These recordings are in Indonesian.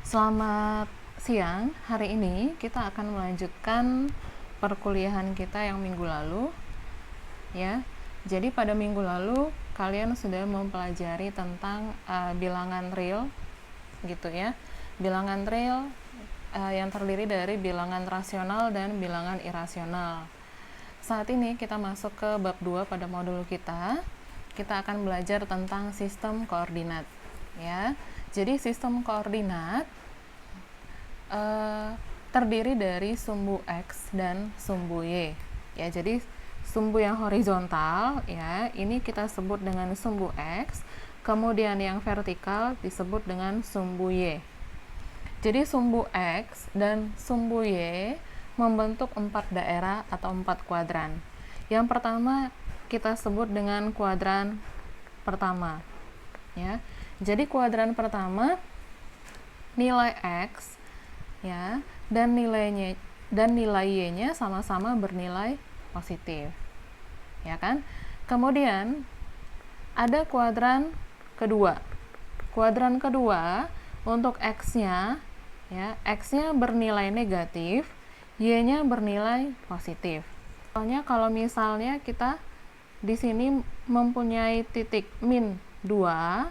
Selamat siang. Hari ini kita akan melanjutkan perkuliahan kita yang minggu lalu, ya. Jadi pada minggu lalu kalian sudah mempelajari tentang bilangan real, gitu ya. Bilangan real yang terdiri dari bilangan rasional dan bilangan irasional. Saat ini kita masuk ke bab 2 pada modul kita. Kita akan belajar tentang sistem koordinat, ya. Jadi sistem koordinat terdiri dari sumbu X dan sumbu Y, ya. Jadi sumbu yang horizontal, ya, ini kita sebut dengan sumbu X, kemudian yang vertikal disebut dengan sumbu Y. Jadi sumbu X dan sumbu Y membentuk 4 daerah atau 4 kuadran. Yang pertama kita sebut dengan kuadran pertama, ya. Jadi kuadran pertama nilai X, ya, dan nilai Y-nya sama-sama bernilai positif, ya kan? Kemudian ada kuadran kedua. Kuadran kedua untuk X-nya, ya, X-nya bernilai negatif, Y-nya bernilai positif. Soalnya kalau misalnya kita di sini mempunyai titik min 2,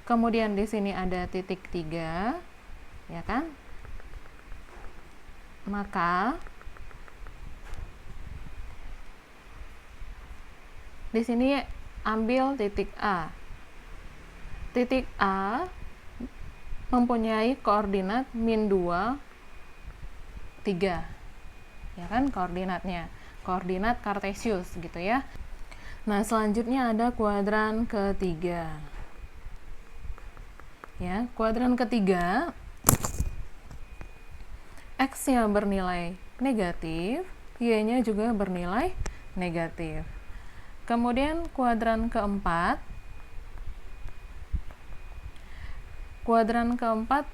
kemudian di sini ada titik 3, ya kan? Maka di sini ambil titik A. Titik A mempunyai koordinat min 2, 3. Ya kan, koordinatnya. Koordinat kartesius gitu ya. Nah, selanjutnya ada kuadran ketiga. Ya, kuadran ketiga X-nya bernilai negatif, Y-nya juga bernilai negatif. Kemudian kuadran keempat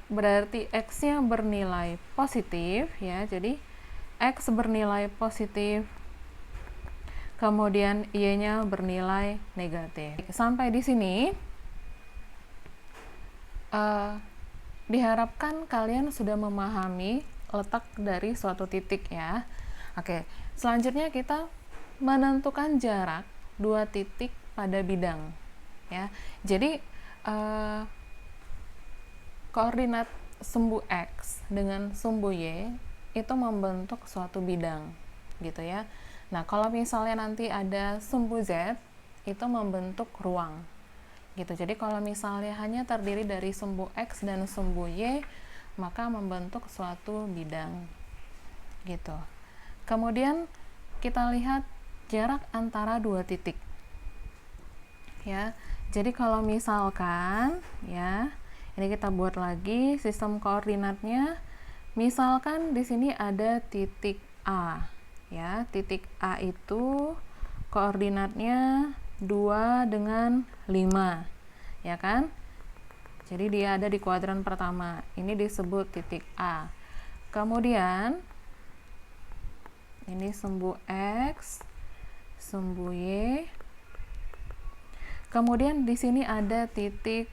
berarti X-nya bernilai positif, ya. Jadi X bernilai positif, kemudian Y-nya bernilai negatif. Sampai di sini diharapkan kalian sudah memahami letak dari suatu titik, ya. Oke, selanjutnya kita menentukan jarak dua titik pada bidang, ya. Jadi koordinat sumbu X dengan sumbu Y itu membentuk suatu bidang, gitu ya. Nah, kalau misalnya nanti ada sumbu Z, itu membentuk ruang, gitu. Jadi kalau misalnya hanya terdiri dari sumbu X dan sumbu Y, maka membentuk suatu bidang, gitu. Kemudian kita lihat jarak antara dua titik, ya. Jadi kalau misalkan, ya, ini kita buat lagi sistem koordinatnya. Misalkan di sini ada titik A, ya. Titik A itu koordinatnya 2 dengan 5, ya kan? Jadi dia ada di kuadran pertama. Ini disebut titik A. Kemudian ini sumbu X, sumbu Y. Kemudian di sini ada titik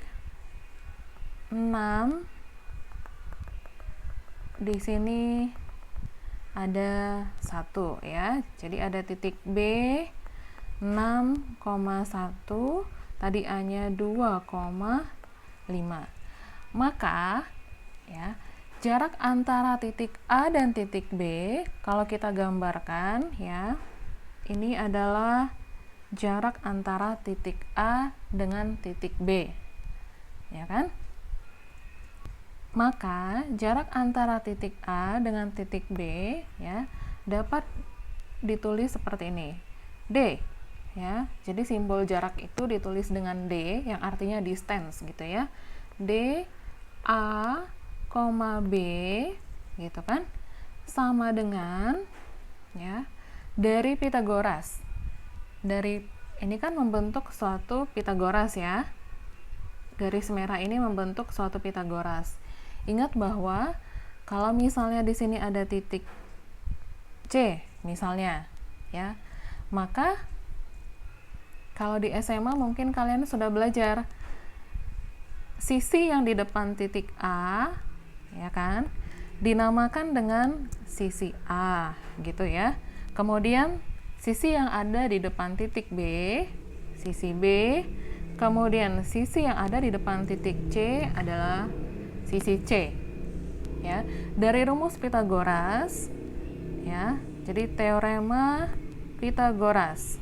6. Di sini ada 1, ya. Jadi ada titik B 6,1, tadi A-nya 2,5. Maka, ya, jarak antara titik A dan titik B kalau kita gambarkan, ya, ini adalah jarak antara titik A dengan titik B, ya kan? Maka jarak antara titik A dengan titik B, ya, dapat ditulis seperti ini, D, ya. Jadi simbol jarak itu ditulis dengan D yang artinya distance, gitu ya. D A, B, gitu kan, sama dengan, ya, dari Pitagoras. Dari ini kan membentuk suatu Pitagoras, ya. Garis merah ini membentuk suatu Pitagoras. Ingat bahwa kalau misalnya di sini ada titik C misalnya, ya, maka kalau di SMA mungkin kalian sudah belajar sisi yang di depan titik A ya kan? Dinamakan dengan sisi A, gitu ya. Kemudian sisi yang ada di depan titik B, sisi B. Kemudian sisi yang ada di depan titik C adalah sisi C. Ya, dari rumus Pythagoras, ya. Jadi teorema Pythagoras.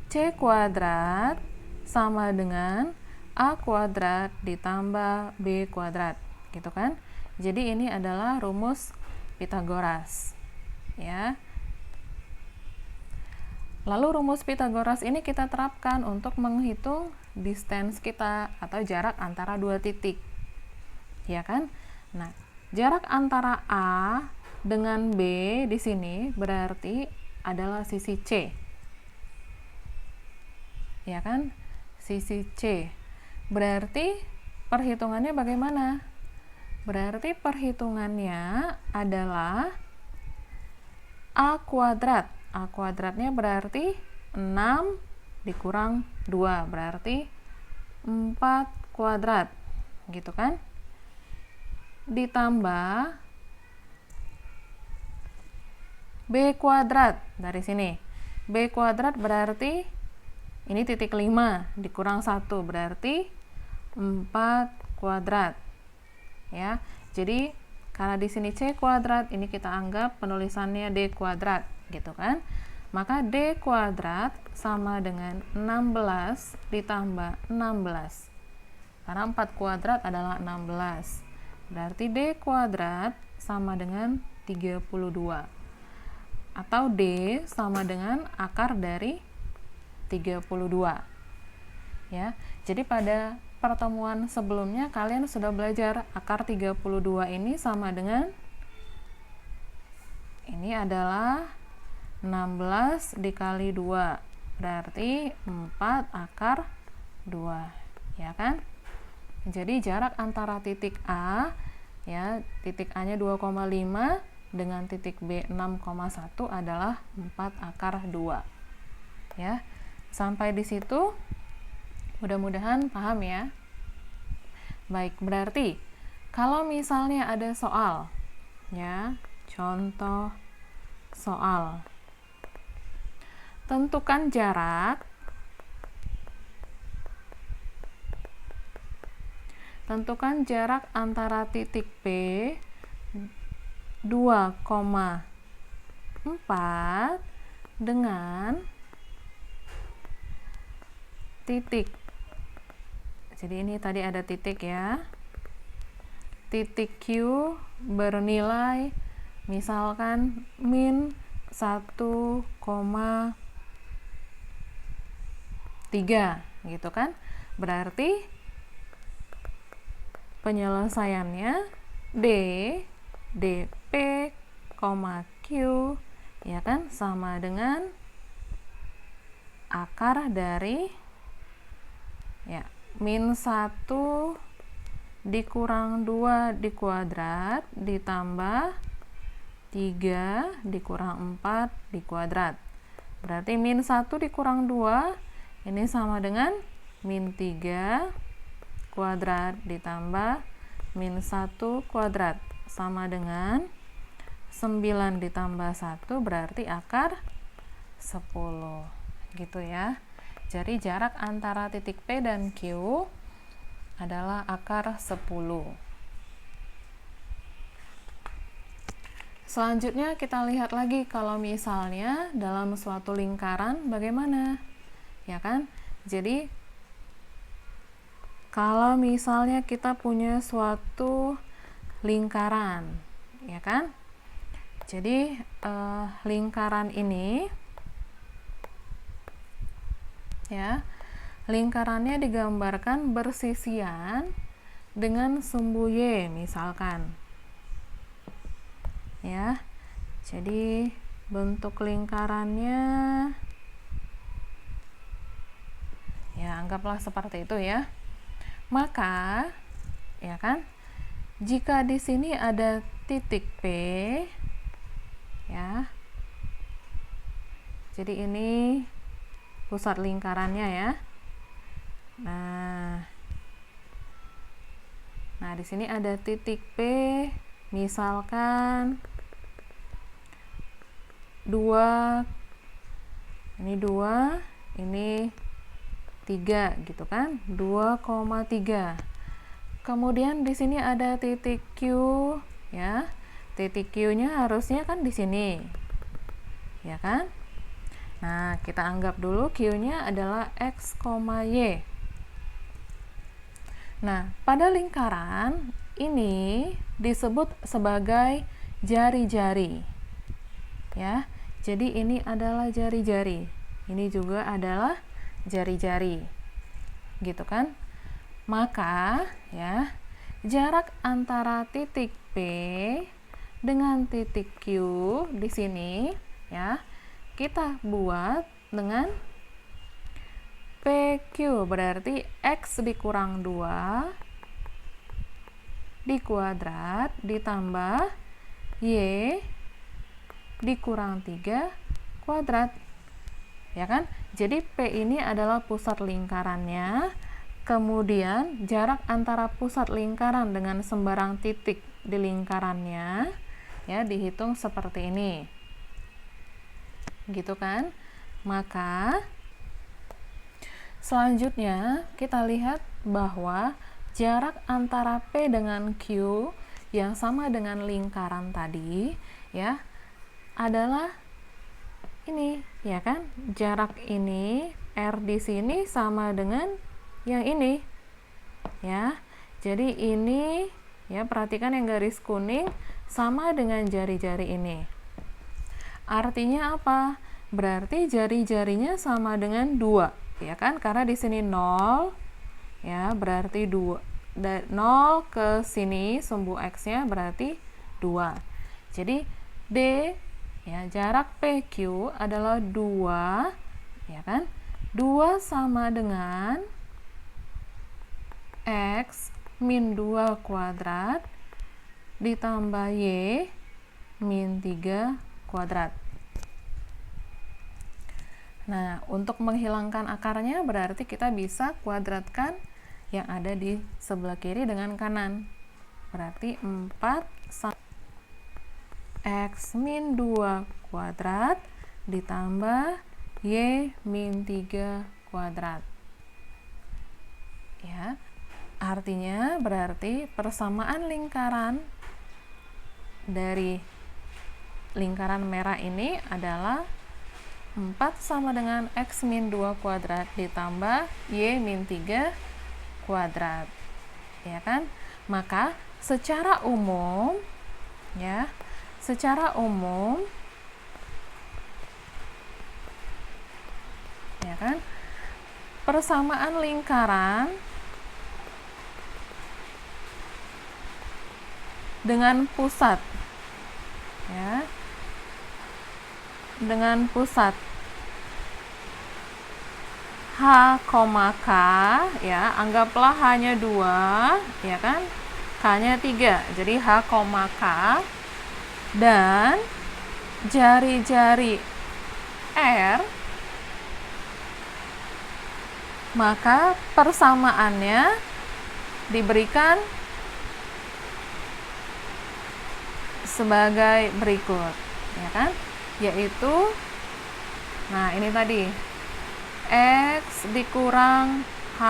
C kuadrat sama dengan A kuadrat ditambah B kuadrat, gitu kan? Jadi ini adalah rumus Pythagoras, ya. Lalu rumus Pythagoras ini kita terapkan untuk menghitung distance kita atau jarak antara dua titik, ya kan? Nah, jarak antara A dengan B di sini berarti adalah sisi C, ya kan? Sisi C. Berarti perhitungannya bagaimana? Berarti perhitungannya adalah A kuadrat. A kuadratnya berarti 6 dikurang 2, berarti 4 kuadrat, gitu kan? Ditambah B kuadrat dari sini. B kuadrat berarti ini titik 5 dikurang 1 berarti 4 kuadrat. Ya. Jadi karena di sini C kuadrat, ini kita anggap penulisannya D kuadrat, gitu kan? Maka D kuadrat sama dengan 16 ditambah 16. Karena 4 kuadrat adalah 16. Berarti D kuadrat sama dengan 32. Atau D sama dengan akar dari 32, ya. Jadi pada pertemuan sebelumnya kalian sudah belajar akar 32 ini sama dengan ini adalah 16 dikali 2 berarti 4 akar 2, ya kan? Jadi jarak antara titik A, ya, titik A nya 2,5 dengan titik B 6,1 adalah 4 akar 2, ya. Sampai di situ mudah-mudahan paham ya. Baik, berarti kalau misalnya ada soal, ya, contoh soal. Tentukan jarak antara titik P 2,4 dengan titik. Jadi ini tadi ada titik, ya. Titik Q bernilai misalkan min 1,3, gitu kan? Berarti penyelesaiannya dp, q, ya kan, sama dengan akar dari, ya, min 1 dikurang 2 dikuadrat ditambah 3 dikurang 4 dikuadrat. Berarti min 1 dikurang 2 ini sama dengan min 3 kuadrat ditambah min 1 kuadrat sama dengan 9 ditambah 1 berarti akar 10, gitu ya. Jadi jarak antara titik P dan Q adalah akar 10. Selanjutnya kita lihat lagi kalau misalnya dalam suatu lingkaran bagaimana, ya kan? Jadi kalau misalnya kita punya suatu lingkaran, ya kan? Jadi lingkaran ini, ya, lingkarannya digambarkan bersisian dengan sumbu Y misalkan, ya. Jadi bentuk lingkarannya, ya, anggaplah seperti itu, ya. Maka, ya kan, jika di sini ada titik P, ya, jadi ini pusat lingkarannya, ya. Nah, di sini ada titik P, misalkan 2, ini 2, ini 3 gitu kan, 2,3. Kemudian di sini ada titik Q ya. Titik Q-nya harusnya kan di sini. Ya kan? Nah, kita anggap dulu Q-nya adalah X, Y. Nah, pada lingkaran ini disebut sebagai jari-jari. Ya. Jadi ini adalah jari-jari. Ini juga adalah jari-jari. Gitu kan? Maka ya, jarak antara titik P dengan titik Q di sini ya, kita buat dengan PQ, berarti X dikurang 2 dikuadrat ditambah Y dikurang 3 kuadrat. Ya kan? Jadi P ini adalah pusat lingkarannya. Kemudian jarak antara pusat lingkaran dengan sembarang titik di lingkarannya ya dihitung seperti ini. Gitu kan? Maka selanjutnya kita lihat bahwa jarak antara P dengan Q yang sama dengan lingkaran tadi ya adalah ini, ya kan? Jarak ini R di sini sama dengan yang ini. Ya. Jadi ini ya, perhatikan yang garis kuning sama dengan jari-jari ini. Artinya apa? Berarti jari-jarinya sama dengan 2. Ya kan, karena di sini 0 ya, berarti 2 0 ke sini sumbu X-nya berarti 2. Jadi D ya, jarak PQ adalah 2 ya kan, 2 sama dengan X min 2 kuadrat ditambah Y min 3 kuadrat. Nah, untuk menghilangkan akarnya berarti kita bisa kuadratkan yang ada di sebelah kiri dengan kanan. Berarti 4 X min 2 kuadrat ditambah Y min 3 kuadrat. Ya, artinya berarti persamaan lingkaran dari lingkaran merah ini adalah 4 sama dengan X min 2 kuadrat ditambah Y min 3 kuadrat. Ya kan? Maka secara umum ya, secara umum ya kan, persamaan lingkaran dengan pusat ya, dengan pusat H, K ya, anggaplah H-nya 2 ya kan, K-nya 3, jadi H, K dan jari-jari R, maka persamaannya diberikan sebagai berikut ya kan, yaitu nah ini tadi X dikurang H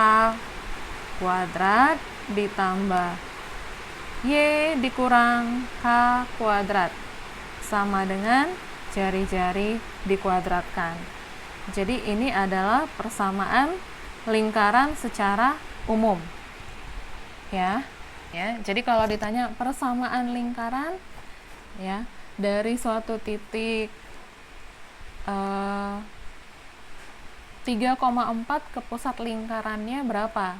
kuadrat ditambah Y dikurang K kuadrat sama dengan jari-jari dikuadratkan. Jadi ini adalah persamaan lingkaran secara umum ya. Ya, jadi kalau ditanya persamaan lingkaran ya dari suatu titik 3,4 ke pusat lingkarannya berapa,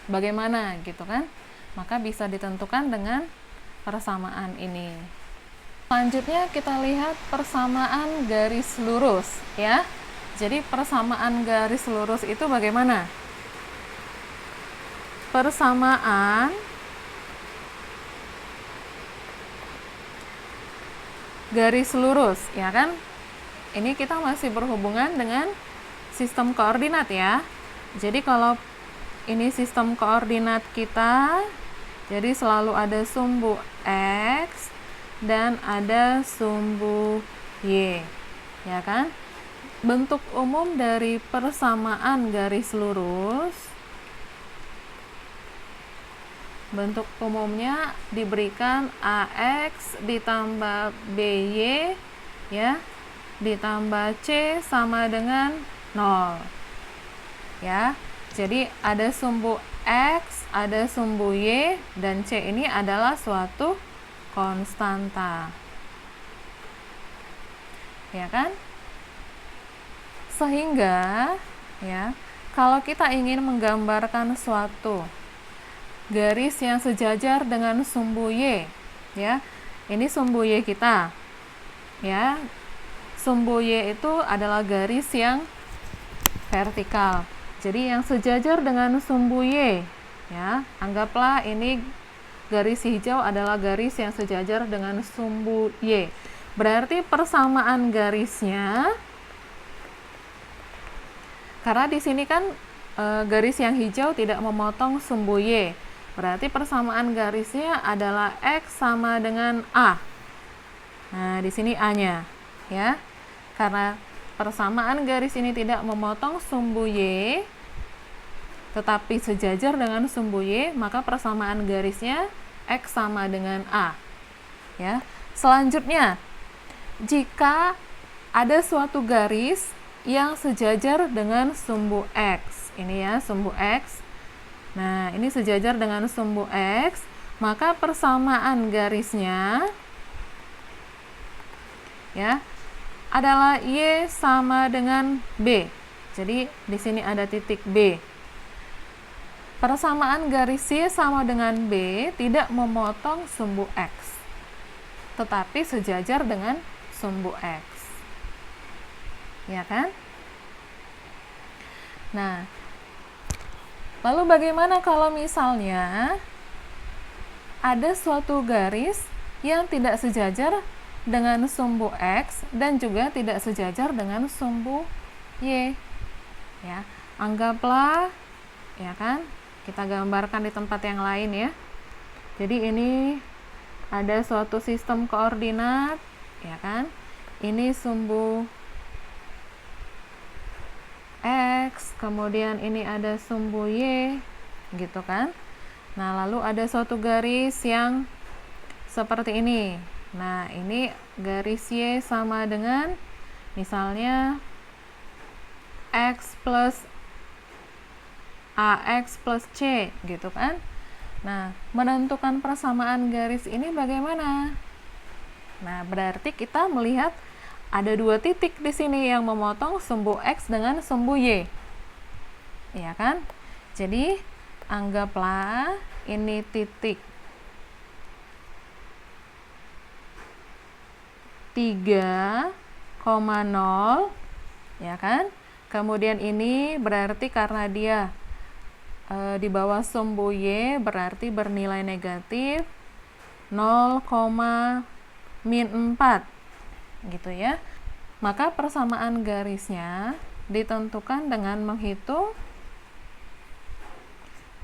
bagaimana gitu kan, maka bisa ditentukan dengan persamaan ini. Selanjutnya kita lihat persamaan garis lurus ya. Jadi persamaan garis lurus itu bagaimana? Persamaan garis lurus ya kan, ini kita masih berhubungan dengan sistem koordinat ya. Jadi kalau ini sistem koordinat kita. Jadi selalu ada sumbu X dan ada sumbu Y, ya kan? Bentuk umum dari persamaan garis lurus, bentuk umumnya diberikan AX ditambah BY, ya, ditambah C sama dengan 0, ya. Jadi ada sumbu X, ada sumbu Y, dan C ini adalah suatu konstanta, ya kan? Sehingga, ya, kalau kita ingin menggambarkan suatu garis yang sejajar dengan sumbu Y, ya, ini sumbu Y kita, ya. Sumbu Y itu adalah garis yang vertikal. Jadi yang sejajar dengan sumbu Y, ya, anggaplah ini garis hijau adalah garis yang sejajar dengan sumbu Y. Berarti persamaan garisnya, karena di sini kan garis yang hijau tidak memotong sumbu Y, berarti persamaan garisnya adalah X sama dengan A. Nah, di sini A-nya, ya. Karena persamaan garis ini tidak memotong sumbu Y, tetapi sejajar dengan sumbu Y, maka persamaan garisnya X sama dengan A. Ya. Selanjutnya, jika ada suatu garis yang sejajar dengan sumbu X, ini ya, sumbu X. Nah, ini sejajar dengan sumbu X, maka persamaan garisnya, ya, adalah Y sama dengan B. Jadi di sini ada titik B. Persamaan garis Y sama dengan B tidak memotong sumbu X, tetapi sejajar dengan sumbu X. Ya kan? Nah, lalu bagaimana kalau misalnya ada suatu garis yang tidak sejajar dengan sumbu X dan juga tidak sejajar dengan sumbu Y? Ya, anggaplah, ya kan, kita gambarkan di tempat yang lain ya. Jadi ini ada suatu sistem koordinat, ya kan? Ini sumbu X, kemudian ini ada sumbu Y, gitu kan? Nah, lalu ada suatu garis yang seperti ini. Nah, ini garis Y sama dengan misalnya X plus AX plus C, gitu kan? Nah, menentukan persamaan garis ini bagaimana? Nah, berarti kita melihat ada dua titik di sini yang memotong sumbu X dengan sumbu Y. Ya kan? Jadi, anggaplah ini titik 3,0, ya kan? Kemudian ini berarti karena dia di bawah sumbu Y, berarti bernilai negatif 0,-4, gitu ya. Maka persamaan garisnya ditentukan dengan menghitung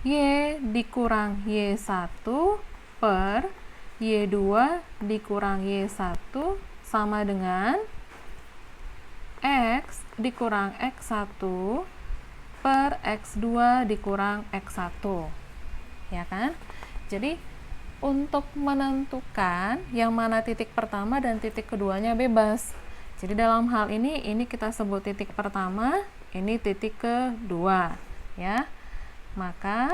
Y dikurang Y1 per Y2 dikurang Y1 sama dengan X dikurang X1 per X2 dikurang X1, ya kan? Jadi untuk menentukan yang mana titik pertama dan titik keduanya bebas. Jadi dalam hal ini kita sebut titik pertama, ini titik kedua, ya. Maka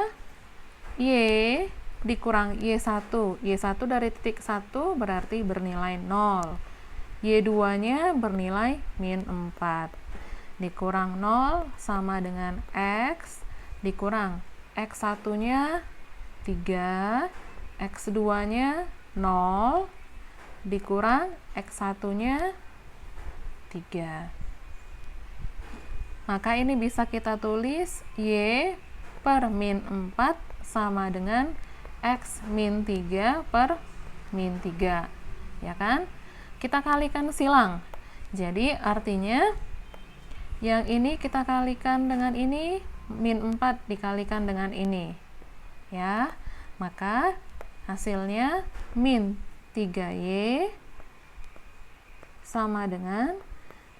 Y dikurang Y1, Y1 dari titik 1 berarti bernilai 0, Y2-nya bernilai -4, dikurang 0 sama dengan X, dikurang X1-nya 3, X2-nya 0, dikurang X1-nya 3. Maka ini bisa kita tulis Y per -4 sama dengan X min 3 per min 3, ya kan? Kita kalikan silang. Jadi artinya yang ini kita kalikan dengan ini min 4 dikalikan dengan ini. Ya, maka hasilnya min 3Y sama dengan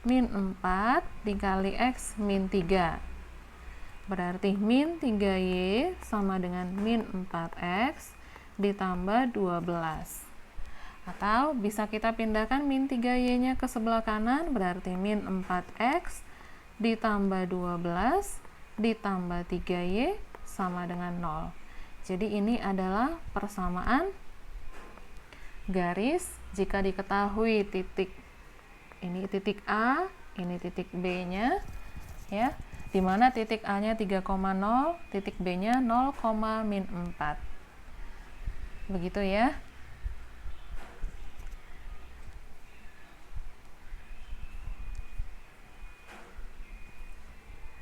min 4 dikali X min 3. Berarti min 3Y sama dengan min 4X ditambah 12. Atau bisa kita pindahkan min 3Y-nya ke sebelah kanan, berarti min 4X ditambah 12 ditambah 3Y sama dengan 0. Jadi ini adalah persamaan garis jika diketahui titik. Ini titik A, ini titik B-nya, ya. Di mana titik A-nya 3,0, titik B-nya 0, min 4. Begitu ya.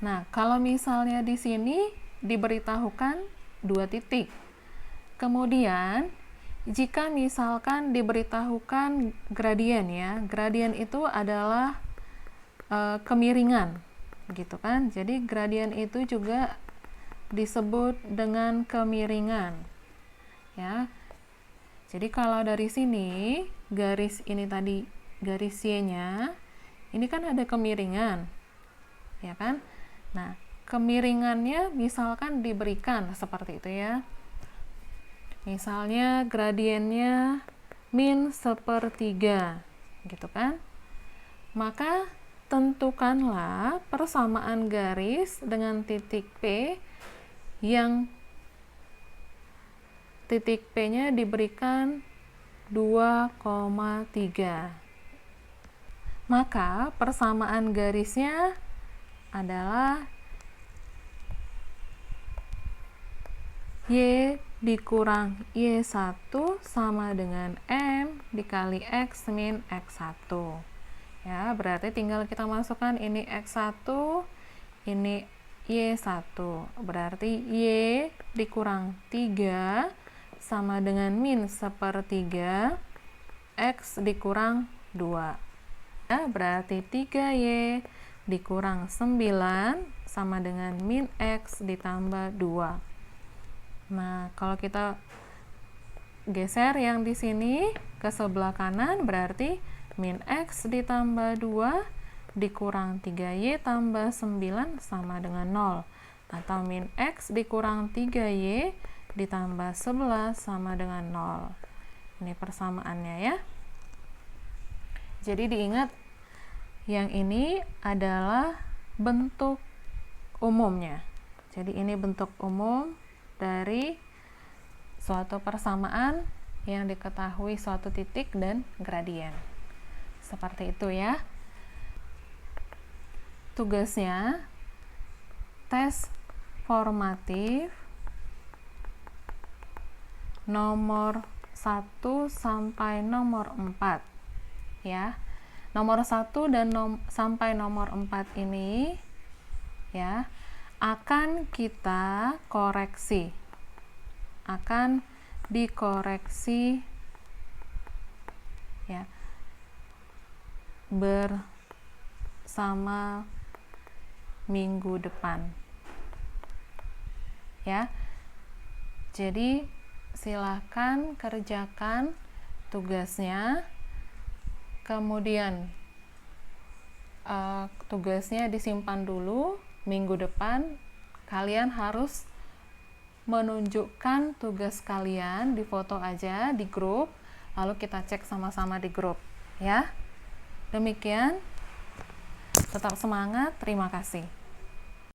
Nah, kalau misalnya di sini diberitahukan 2 titik. Kemudian, jika misalkan diberitahukan gradien ya, gradien itu adalah kemiringan, gitu kan? Jadi gradien itu juga disebut dengan kemiringan, ya. Jadi kalau dari sini garis ini tadi garis Y-nya, ini kan ada kemiringan, ya kan? Nah, kemiringannya misalkan diberikan seperti itu ya. Misalnya gradiennya min 1/3, gitu kan? Maka tentukanlah persamaan garis dengan titik P yang titik P-nya diberikan 2,3. Maka persamaan garisnya adalah Y dikurang Y1 sama dengan M dikali X min X1. Ya, berarti tinggal kita masukkan ini X1, ini Y1. Berarti Y dikurang 3 sama dengan min 1/3 X dikurang 2. Ya, berarti 3Y dikurang 9 sama dengan min X ditambah 2. Nah, kalau kita geser yang di sini ke sebelah kanan, berarti min X ditambah 2 dikurang 3Y tambah 9 sama dengan 0. Atau min X dikurang 3Y ditambah 11 sama dengan 0. Ini persamaannya ya. Jadi diingat, yang ini adalah bentuk umumnya. Jadi ini bentuk umum dari suatu persamaan yang diketahui suatu titik dan gradien. Seperti itu ya. Tugasnya tes formatif nomor 1 sampai nomor 4 ya. Nomor 1 dan sampai nomor 4 ini ya akan kita koreksi. Akan dikoreksi ya bersama minggu depan. Ya. Jadi silakan kerjakan tugasnya. Kemudian tugasnya disimpan dulu. Minggu depan kalian harus menunjukkan tugas kalian, di foto aja di grup, lalu kita cek sama-sama di grup ya. Demikian, tetap semangat, terima kasih.